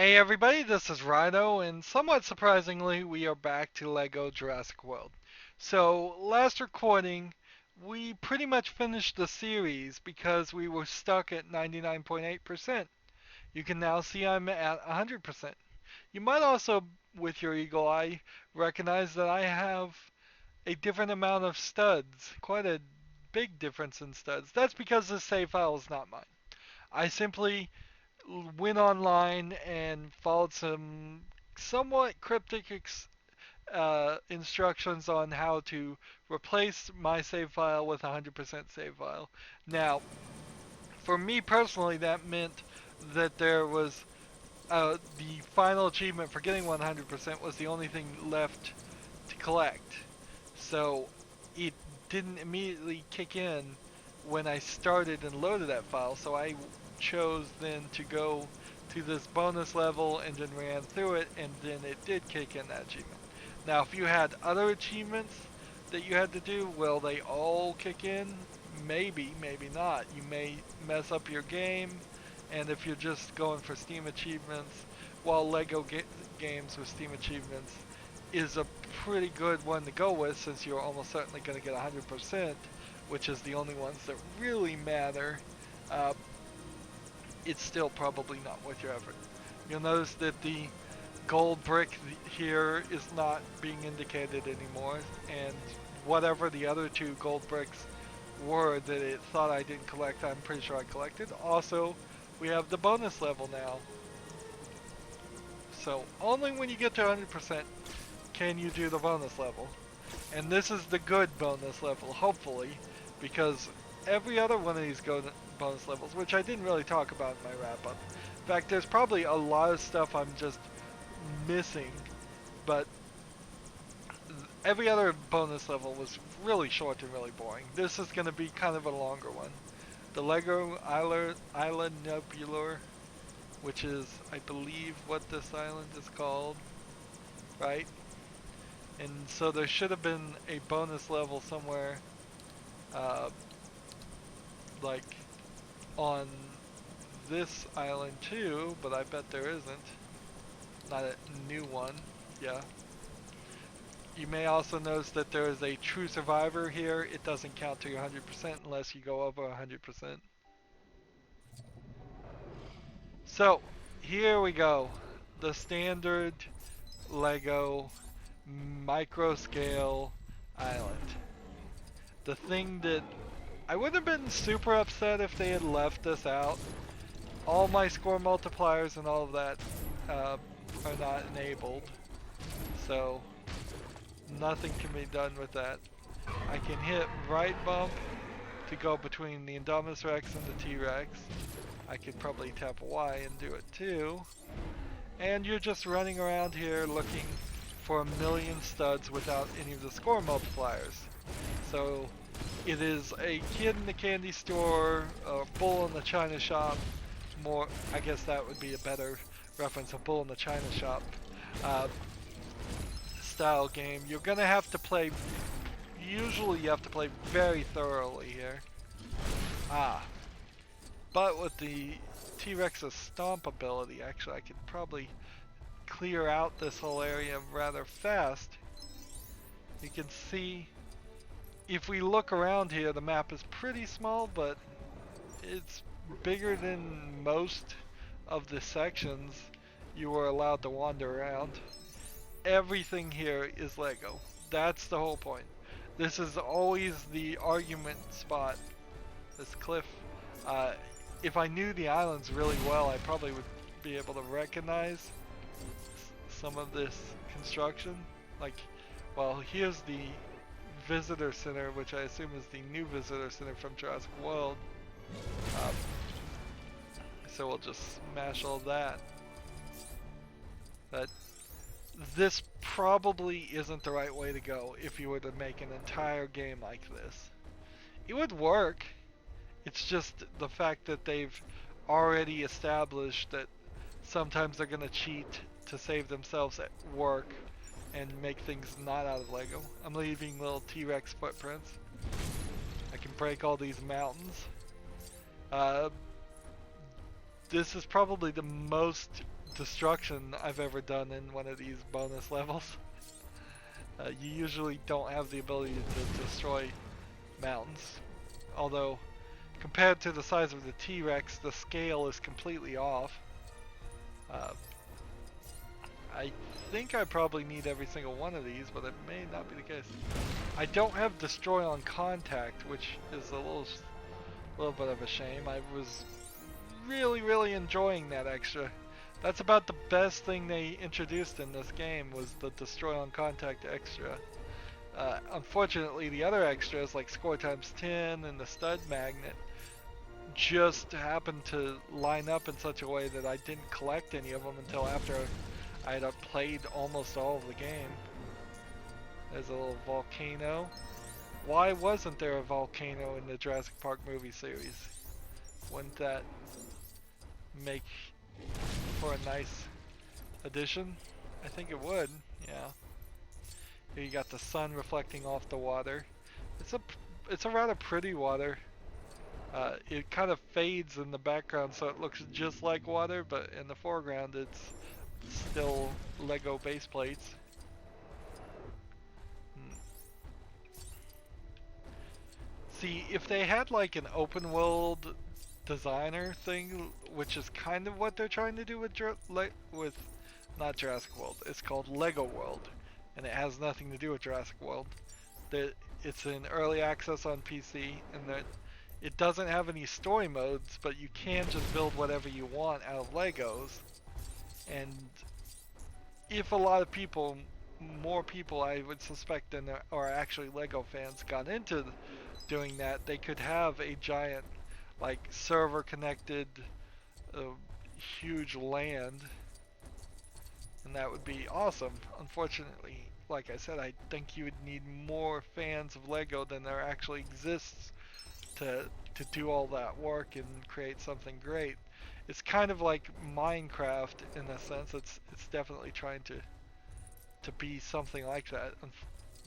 Hey everybody, this is Rydo, and somewhat surprisingly, we are back to LEGO Jurassic World. So, last recording, we pretty much finished the series because we were stuck at 99.8%. You can now see I'm at 100%. You might also, with your eagle eye, recognize that I have a different amount of studs, quite a big difference in studs. That's because the save file is not mine. I simply went online and followed some somewhat cryptic instructions on how to replace my save file with 100% save file. Now, for me personally, that meant that there was the final achievement for getting 100% was the only thing left to collect. So it didn't immediately kick in when I started and loaded that file. So I chose then to go to this bonus level and then ran through it, and then it did kick in that achievement. Now, if you had other achievements that you had to do, will they all kick in? Maybe, maybe not. You may mess up your game, and if you're just going for Steam achievements, while games with Steam achievements is a pretty good one to go with since you're almost certainly going to get 100%, which is the only ones that really matter, uh, it's still probably not worth your effort. You'll notice that the gold brick here is not being indicated anymore, and whatever the other two gold bricks were that it thought I didn't collect, I'm pretty sure I collected. Also, we have the bonus level now. So only when you get to 100% can you do the bonus level. And this is the good bonus level, hopefully, because every other one of these bonus levels, which I didn't really talk about in my wrap-up. In fact, there's probably a lot of stuff I'm just missing, but every other bonus level was really short and really boring. This is going to be kind of a longer one. The Lego Isla Nublar, which is, I believe, what this island is called, right? And so there should have been a bonus level somewhere, uh, like on this island too, but I bet there isn't. Not a new one, yeah. You may also notice that there is a true survivor here. It doesn't count to your 100% unless you go over 100%. So, here we go. The standard Lego micro scale island. The thing that I would have been super upset if they had left this out. All my score multipliers and all of that are not enabled, so nothing can be done with that. I can hit right bump to go between the Indominus Rex and the T-Rex. I could probably tap Y and do it too. And you're just running around here looking for a million studs without any of the score multipliers. So it is a kid in the candy store, a bull in the china shop. More, I guess that would be a better reference, a bull in the china shop style game. You're gonna have to play, usually you have to play very thoroughly here. But with the T-Rex's stomp ability, actually I could probably clear out this whole area rather fast. You can see, if we look around here, the map is pretty small, but it's bigger than most of the sections you were allowed to wander around. Everything here is Lego. That's the whole point. This is always the argument spot, this cliff. If I knew the islands really well, I probably would be able to recognize some of this construction. Like, well, here's the visitor center, which I assume is the new visitor center from Jurassic World. Um, so we'll just smash all that. But this probably isn't the right way to go if you were to make an entire game like this. It would work. It's just the fact that they've already established that sometimes they're gonna cheat to save themselves at work and make things not out of Lego. I'm leaving little T-Rex footprints. I can break all these mountains. This is probably the most destruction I've ever done in one of these bonus levels. You usually don't have the ability to destroy mountains, although compared to the size of the T-Rex, the scale is completely off. I think I probably need every single one of these, but it may not be the case. I don't have destroy on contact, which is a little bit of a shame. I was really enjoying that extra. That's about the best thing they introduced in this game, was the destroy on contact extra. Unfortunately, the other extras like score times 10 and the stud magnet just happened to line up in such a way that I didn't collect any of them until after I had played almost all of the game. There's a little volcano. Why wasn't there a volcano in the Jurassic Park movie series? Wouldn't that make for a nice addition? I think it would, yeah. Here you got the sun reflecting off the water. It's a rather pretty water. It kind of fades in the background so it looks just like water, but in the foreground it's still Lego base plates. See, if they had like an open world designer thing, which is kind of what they're trying to do with not Jurassic World, it's called Lego World, and it has nothing to do with Jurassic World. It's in early access on PC, and that it doesn't have any story modes, but you can just build whatever you want out of Legos. And if a lot of people, more people I would suspect than there are actually Lego fans, got into doing that, they could have a giant, like, server connected, huge land, and that would be awesome. Unfortunately, like I said, I think you would need more fans of Lego than there actually exists to do all that work and create something great. It's kind of like Minecraft in a sense. It's definitely trying to be something like that. And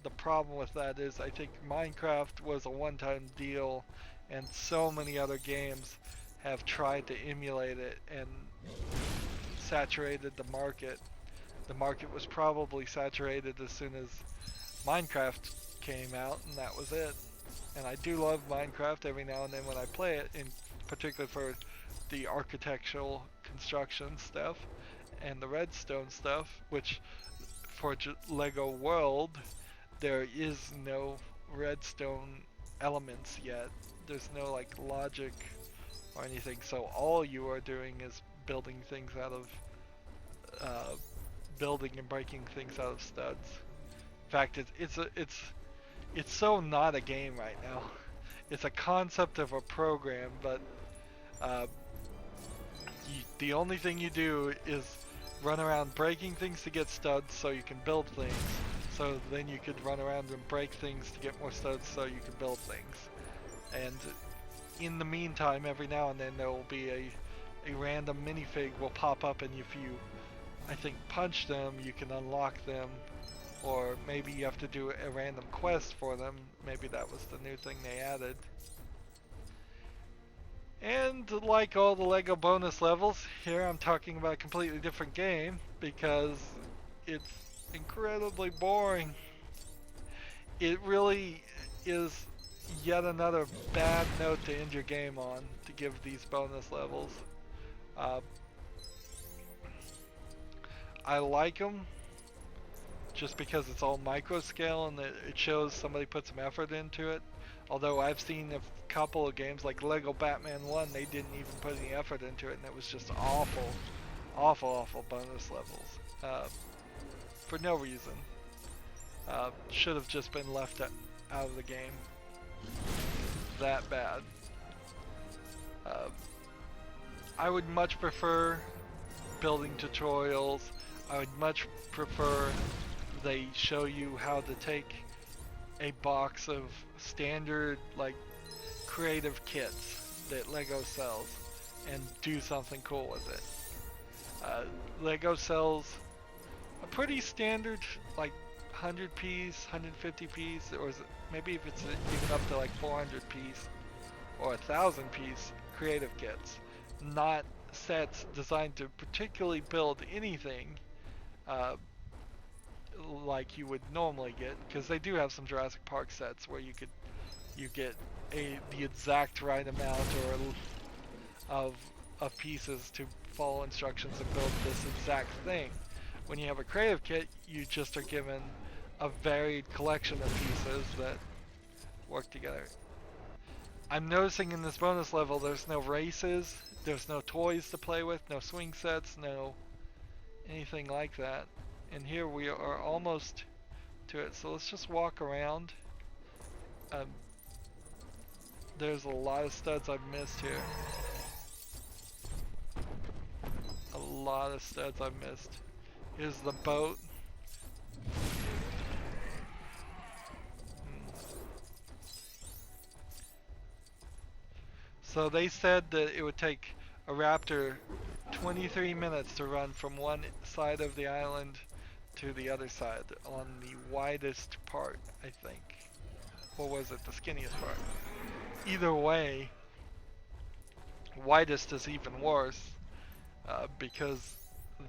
the problem with that is I think Minecraft was a one-time deal, and so many other games have tried to emulate it and saturated the market. The market was probably saturated as soon as Minecraft came out, and that was it. And I do love Minecraft every now and then when I play it, in particular for the architectural construction stuff and the redstone stuff, which for Lego World there is no redstone elements yet. There's no like logic or anything, so all you are doing is building things out of building and breaking things out of studs. In fact, it's so not a game right now. It's a concept of a program, but the only thing you do is run around breaking things to get studs so you can build things. So then you could run around and break things to get more studs so you can build things. And in the meantime, every now and then there will be a random minifig will pop up, and if you, I think, punch them, you can unlock them. Or maybe you have to do a random quest for them. Maybe that was the new thing they added. And like all the Lego bonus levels, here I'm talking about a completely different game because it's incredibly boring. It really is yet another bad note to end your game on, to give these bonus levels. I like them just because it's all micro scale and it shows somebody put some effort into it. Although I've seen a couple of games like Lego Batman 1, they didn't even put any effort into it, and it was just awful bonus levels. For no reason. Should have just been left out of the game. That bad. I would much prefer building tutorials. I would much prefer they show you how to take a box of standard, like, creative kits that Lego sells and do something cool with it. Lego sells a pretty standard, like, 100 piece, 150 piece, or is it, maybe if it's even up to like 400 piece or 1,000 piece creative kits. Not sets designed to particularly build anything uh, like you would normally get, because they do have some Jurassic Park sets where you get the exact right amount of of pieces to follow instructions and build this exact thing. When you have a creative kit, you just are given a varied collection of pieces that work together. I'm noticing in this bonus level there's no races, there's no toys to play with, no swing sets, no anything like that. And here we are almost to it, so let's just walk around. Um, there's a lot of studs I've missed here. A lot of studs I've missed. Here's the boat. So they said that it would take a Raptor 23 minutes to run from one side of the island to the other side on the widest part, I think. Or was it the skinniest part? Either way, widest is even worse, because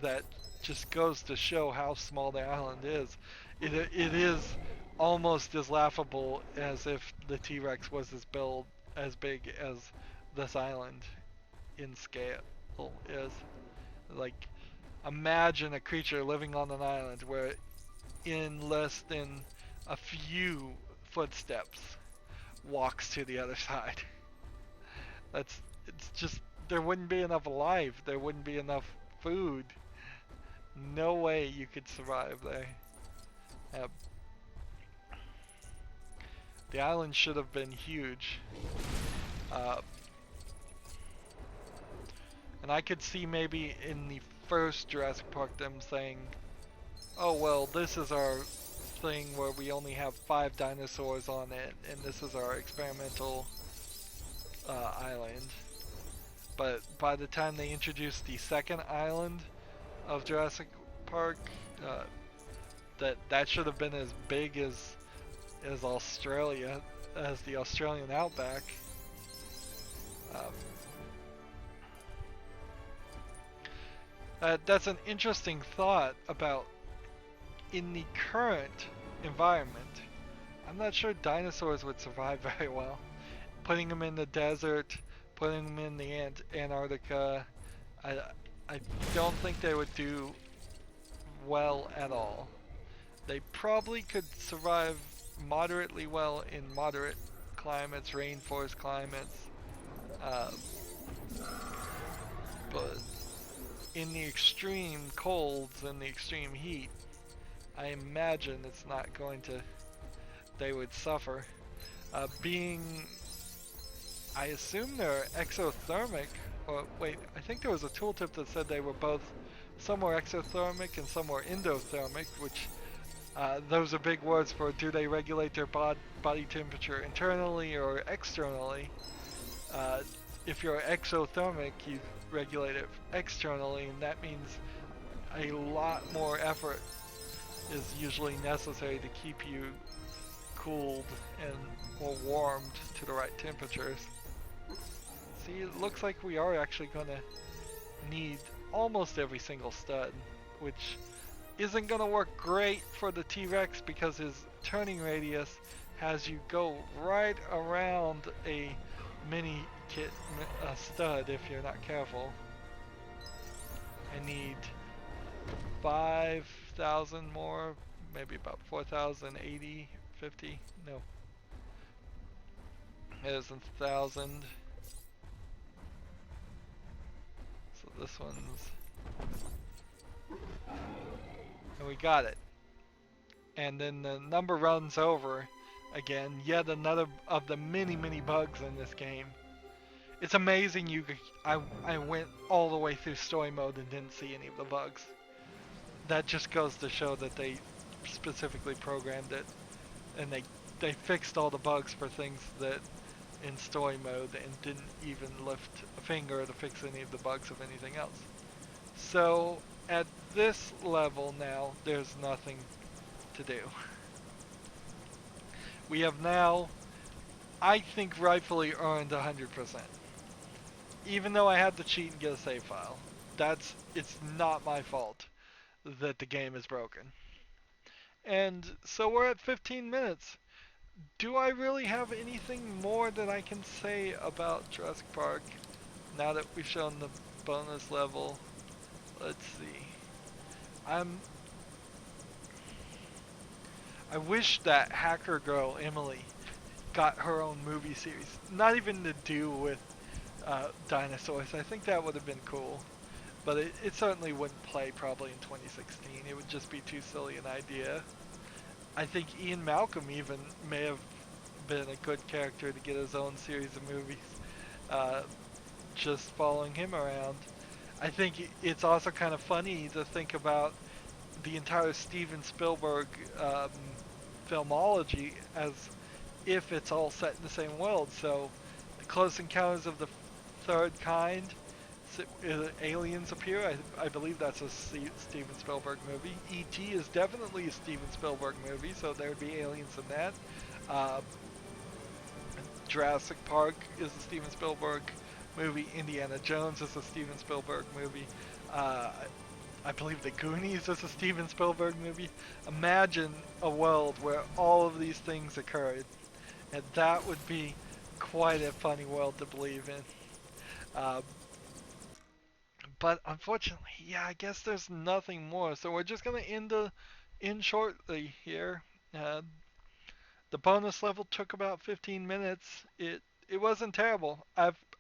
that just goes to show how small the island is. It is almost as laughable as if the T-Rex was as big as this island in scale is. Like, imagine a creature living on an island where in less than a few footsteps walks to the other side. It's just, there wouldn't be enough life, there wouldn't be enough food. No way you could survive there. The island should have been huge. And I could see maybe in the first Jurassic Park them saying, oh well, this is our thing where we only have 5 dinosaurs on it, and this is our experimental island. But by the time they introduced the second island of Jurassic Park, that should have been as big as Australia, as the Australian outback. That's an interesting thought about in the current environment. I'm not sure dinosaurs would survive very well. Putting them in the desert, putting them in the Antarctica, I don't think they would do well at all. They probably could survive moderately well in moderate climates, rainforest climates, but in the extreme colds and the extreme heat, I imagine it's not going to, they would suffer. I assume they're exothermic, or wait, I think there was a tooltip that said they were both, some were exothermic and some were endothermic, which those are big words for do they regulate their body temperature internally or externally. If you're exothermic, you regulate it externally, and that means a lot more effort is usually necessary to keep you cooled and or warmed to the right temperatures. See, it looks like we are actually going to need almost every single stud, which isn't going to work great for the T-Rex because his turning radius has you go right around a mini kit stud if you're not careful. I need 5,000 more, maybe about 4,000, 80, 50, no. There's 1,000. So this one's, and we got it. And then the number runs over again, yet another of the many bugs in this game. It's amazing I went all the way through story mode and didn't see any of the bugs. That just goes to show that they specifically programmed it, and they fixed all the bugs for things that in story mode and didn't even lift a finger to fix any of the bugs of anything else. So at this level now, there's nothing to do. We have now, I think, rightfully earned 100%. even though I had to cheat and get a save file. It's not my fault that the game is broken. And so we're at 15 minutes. Do I really have anything more that I can say about Jurassic Park now that we've shown the bonus level? Let's see. I'm I wish that hacker girl Emily got her own movie series. Not even to do with dinosaurs. I think that would have been cool. But it certainly wouldn't play probably in 2016. It would just be too silly an idea. I think Ian Malcolm even may have been a good character to get his own series of movies. Uh, just following him around. I think it's also kind of funny to think about the entire Steven Spielberg filmology as if it's all set in the same world. So, the Close Encounters of the Third Kind, aliens appear. I believe that's a Steven Spielberg movie. E.T. is definitely a Steven Spielberg movie, so there would be aliens in that. Uh, Jurassic Park is a Steven Spielberg movie. Indiana Jones is a Steven Spielberg movie. Uh, I believe The Goonies is a Steven Spielberg movie. Imagine a world where all of these things occurred, and that would be quite a funny world to believe in. Uh, but unfortunately, yeah, I guess there's nothing more. So we're just gonna end shortly here. Uh, the bonus level took about 15 minutes. It wasn't terrible.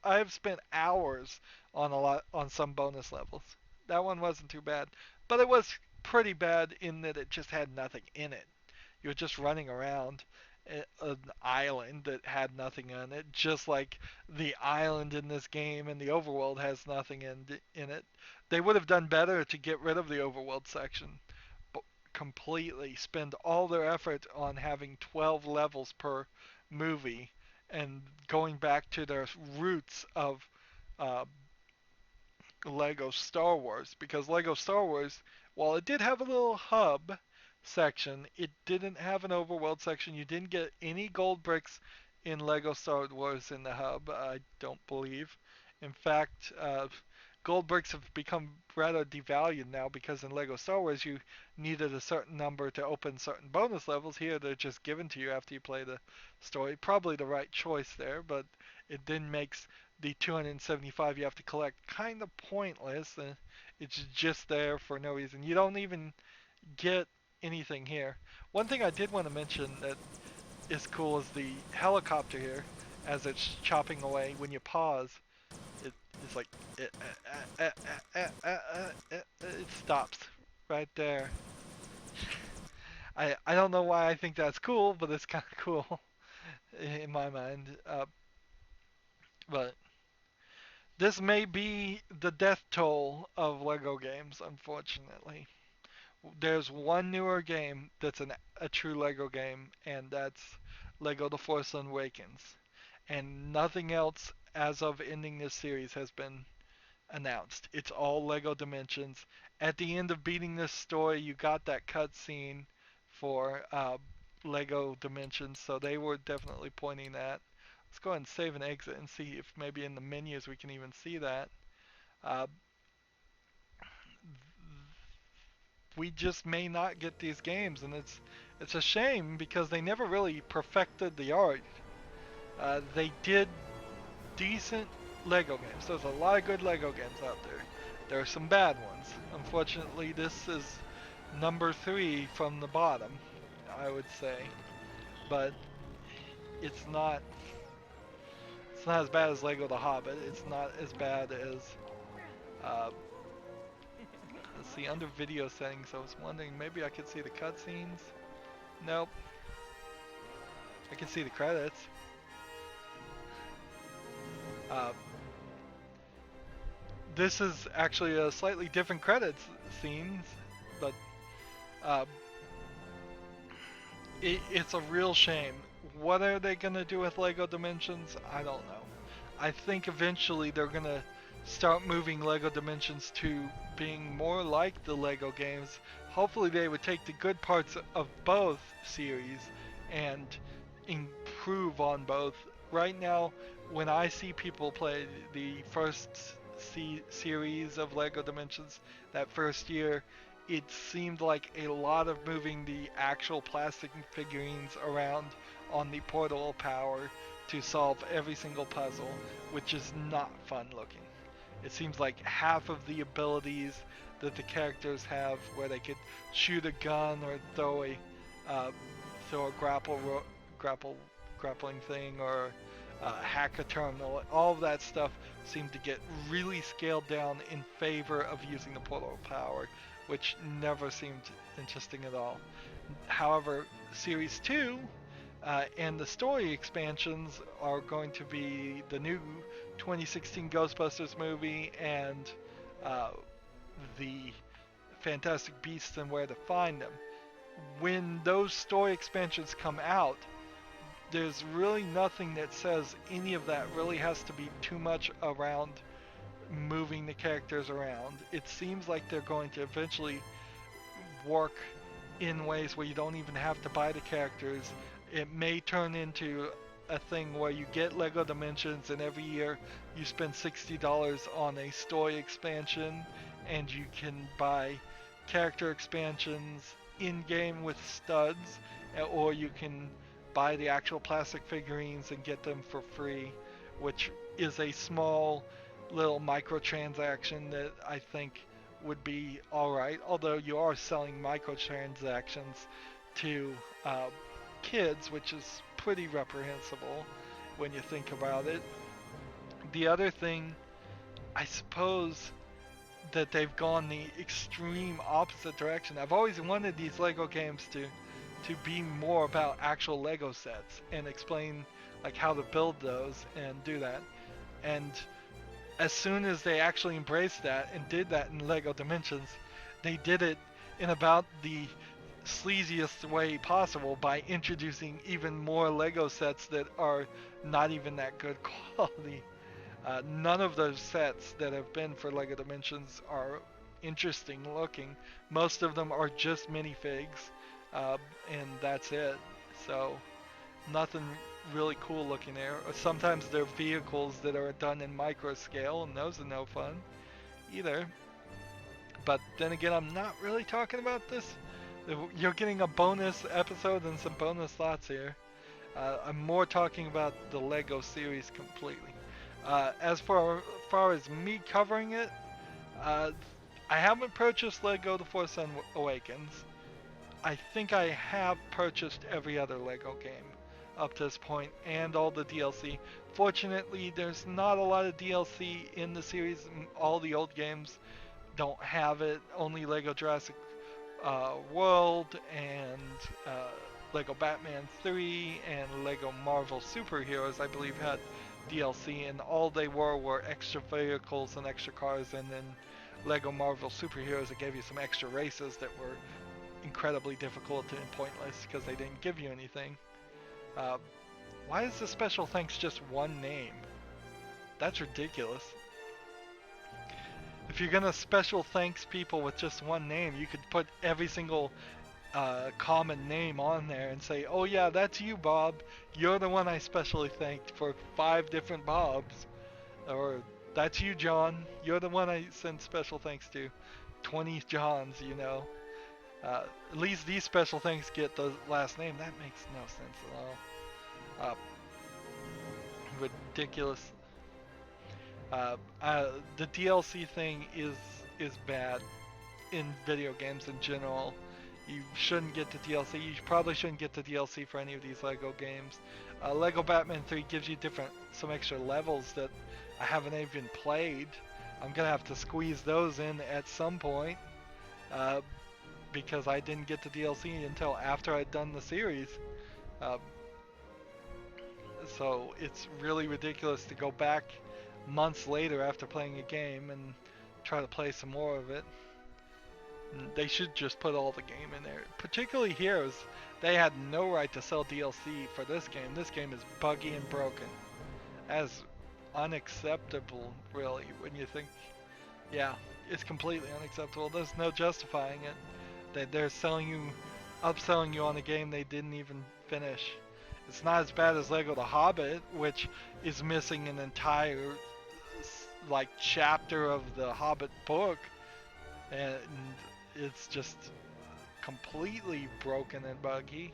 I've spent hours on some bonus levels. That one wasn't too bad, but it was pretty bad in that it just had nothing in it. You were just running around an island that had nothing on it, just like the island in this game and the overworld has nothing in it. They would have done better to get rid of the overworld section completely, spend all their effort on having 12 levels per movie and going back to their roots of uh, Lego Star Wars, because Lego Star Wars, while it did have a little hub section, it didn't have an overworld section. You didn't get any gold bricks in Lego Star Wars in the hub, I don't believe. In fact, gold bricks have become rather devalued now because in Lego Star Wars you needed a certain number to open certain bonus levels. Here they're just given to you after you play the story. Probably the right choice there, but it then makes the 275 you have to collect kind of pointless. It's just there for no reason. You don't even get anything here. One thing I did want to mention that is cool is the helicopter here as it's chopping away. When you pause, it's like it stops right there. I don't know why I think that's cool, but it's kind of cool in my mind. But this may be the death toll of Lego games, unfortunately. There's one newer game that's a true Lego game, and that's Lego The Force Awakens. And nothing else as of ending this series has been announced. It's all Lego Dimensions. At the end of beating this story, you got that cutscene for Lego Dimensions, so they were definitely pointing that. Let's go ahead and save and exit and see if maybe in the menus we can even see that. Uh, we just may not get these games, and it's a shame because they never really perfected the art. They did decent Lego games. There's a lot of good Lego games out there. There are some bad ones. Unfortunately, this is number 3 from the bottom, I would say. But it's not as bad as Lego The Hobbit. It's not as bad as uh, let's see, under video settings. I was wondering maybe I could see the cutscenes. Nope. I can see the credits. Uh, this is actually a slightly different credits scenes, but uh, it's a real shame. What are they gonna do with Lego Dimensions? I don't know. I think eventually they're gonna start moving Lego Dimensions to being more like the Lego games. Hopefully they would take the good parts of both series and improve on both. Right now, when I see people play the first series of Lego Dimensions that first year, it seemed like a lot of moving the actual plastic figurines around on the portal power to solve every single puzzle, which is not fun looking. It seems like half of the abilities that the characters have, where they could shoot a gun or uh, throw a grapple grappling thing, or hack a terminal, all of that stuff seemed to get really scaled down in favor of using the portal power, which never seemed interesting at all. However, Series 2 and the story expansions are going to be the new 2016 Ghostbusters movie and uh, the Fantastic Beasts and Where to Find Them. When those story expansions come out, there's really nothing that says any of that really has to be too much around moving the characters around. It seems like they're going to eventually work in ways where you don't even have to buy the characters. It may turn into a thing where you get Lego Dimensions and every year you spend $60 on a story expansion and you can buy character expansions in game with studs, or you can buy the actual plastic figurines and get them for free, which is a small little microtransaction that I think would be alright, although you are selling microtransactions to kids, which is pretty reprehensible when you think about it. The other thing, I suppose, that they've gone the extreme opposite direction. I've always wanted these Lego games to be more about actual Lego sets and explain like how to build those and do that. And as soon as they actually embraced that and did that in Lego Dimensions, they did it in about the sleaziest way possible by introducing even more Lego sets that are not even that good quality. None of those sets that have been for Lego Dimensions are interesting looking. Most of them are just minifigs, and that's it. So nothing really cool looking there. Sometimes they're vehicles that are done in micro scale, and those are no fun either. But then again, I'm not really talking about this. You're getting a bonus episode and some bonus thoughts here. I'm more talking about the Lego series completely. As far as me covering it, uh, I haven't purchased Lego The Force Awakens. I think I have purchased every other Lego game up to this point and all the DLC. Fortunately, there's not a lot of DLC in the series. All the old games don't have it. Only Lego Jurassic World and Lego Batman 3 and Lego Marvel Superheroes, I believe, had DLC, and all they were extra vehicles and extra cars, and then Lego Marvel Superheroes that gave you some extra races that were incredibly difficult and pointless because they didn't give you anything. Why is the special thanks just one name? That's ridiculous. If you're gonna special thanks people with just one name, you could put every single common name on there and say, oh yeah, that's you, Bob. You're the one I specially thanked for 5 different Bobs. Or that's you, John. You're the one I send special thanks to. 20 Johns, you know. At least these special thanks get the last name. That makes no sense at all. Ridiculous. The DLC thing is bad in video games in general. You shouldn't get the DLC. You probably shouldn't get the DLC for any of these Lego games. Lego Batman 3 gives you some extra levels that I haven't even played. I'm gonna have to squeeze those in at some point because I didn't get the DLC until after I'd done the series. So it's really ridiculous to go back months later after playing a game and try to play some more of it. They should just put all the game in there. Particularly Heroes, they had no right to sell DLC for this game. This game is buggy and broken. As unacceptable, really, when you think, yeah, it's completely unacceptable. There's no justifying it. They're upselling you on a game they didn't even finish. It's not as bad as Lego The Hobbit, which is missing an entire like chapter of the Hobbit book, and it's just completely broken and buggy.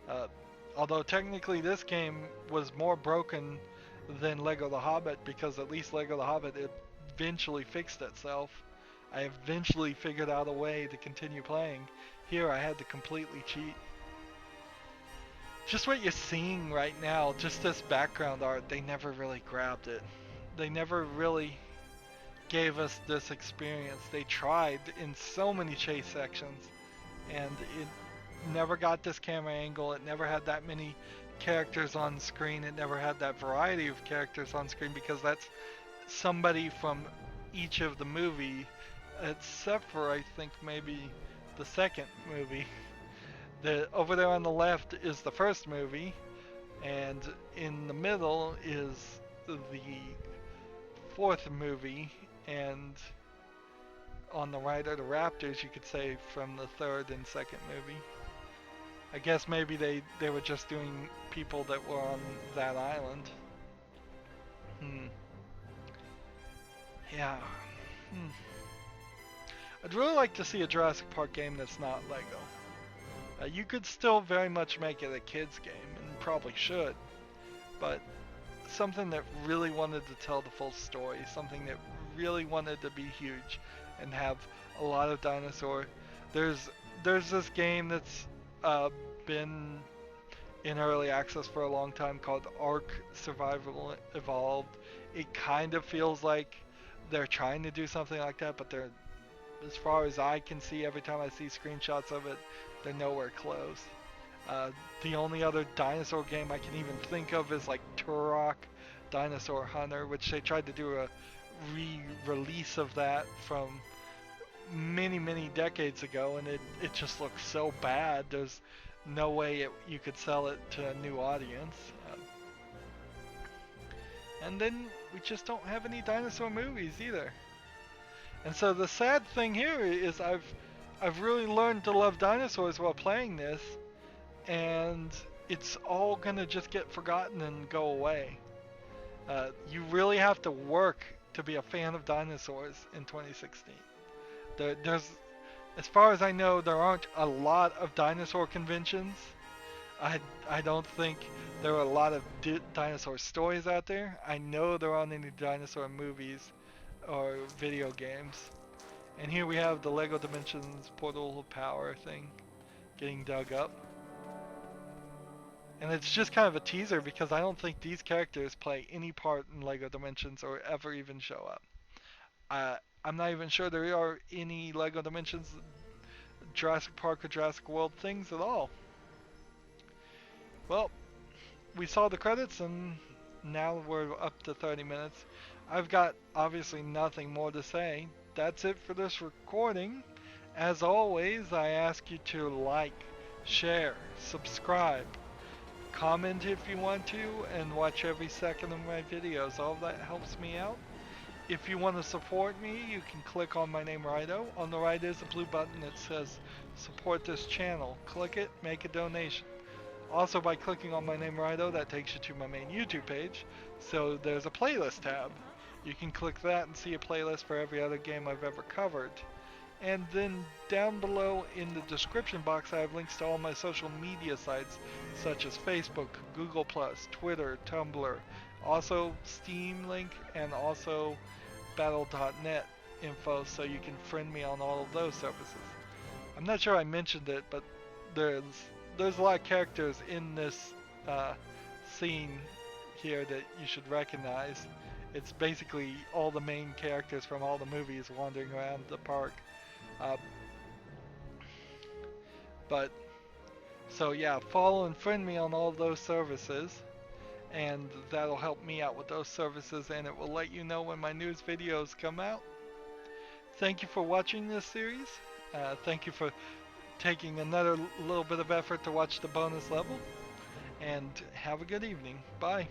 Uh, Although technically this game was more broken than Lego The Hobbit, because at least Lego The Hobbit it eventually fixed itself. I eventually figured out a way to continue playing. Here I had to completely cheat. Just what you're seeing right now, just this background art, they never really grabbed it. They never really gave us this experience. They tried in so many chase sections, and it never got this camera angle. It never had that many characters on screen. It never had that variety of characters on screen, because that's somebody from each of the movie, except for I think maybe the second movie. Over there on the left is the first movie, and in the middle is the fourth movie, and on the right are the Raptors, you could say, from the third and second movie. I guess maybe they were just doing people that were on that island. Yeah. I'd really like to see a Jurassic Park game that's not Lego. You could still very much make it a kids game, and probably should, but something that really wanted to tell the full story, something that really wanted to be huge and have a lot of dinosaur. There's this game that's been in early access for a long time called Ark Survival Evolved. It kind of feels like they're trying to do something like that, but they're, as far as I can see, every time I see screenshots of it, they're nowhere close. The only other dinosaur game I can even think of is like Turok Dinosaur Hunter, which they tried to do a re-release of that from many decades ago, and it just looks so bad. There's no way you could sell it to a new audience. And then we just don't have any dinosaur movies either. And so the sad thing here is I've really learned to love dinosaurs while playing this, and it's all gonna just get forgotten and go away. You really have to work to be a fan of dinosaurs in 2016. There's, as far as I know, there aren't a lot of dinosaur conventions. I don't think there are a lot of dinosaur stories out there. I know there aren't any dinosaur movies or video games. And here we have the Lego Dimensions Portal of Power thing getting dug up. And it's just kind of a teaser, because I don't think these characters play any part in Lego Dimensions or ever even show up. I'm not even sure there are any Lego Dimensions, Jurassic Park or Jurassic World things at all. Well, we saw the credits, and now we're up to 30 minutes. I've got obviously nothing more to say. That's it for this recording. As always, I ask you to like, share, subscribe, comment if you want to, and watch every second of my videos. All of that helps me out. If you want to support me, you can click on my name, Rydo. On the right is a blue button that says support this channel. Click it, make a donation. Also, by clicking on my name, Rydo, that takes you to my main YouTube page. So there's a playlist tab. You can click that and see a playlist for every other game I've ever covered. And then down below in the description box, I have links to all my social media sites, such as Facebook, Google+, Twitter, Tumblr, also Steam link, and also battle.net info, so you can friend me on all of those services. I'm not sure I mentioned it, but there's a lot of characters in this scene here that you should recognize. It's basically all the main characters from all the movies wandering around the park. So yeah, follow and friend me on all those services, and that'll help me out with those services, and it will let you know when my newest videos come out. Thank you for watching this series. Thank you for taking another little bit of effort to watch the bonus level, and have a good evening. Bye.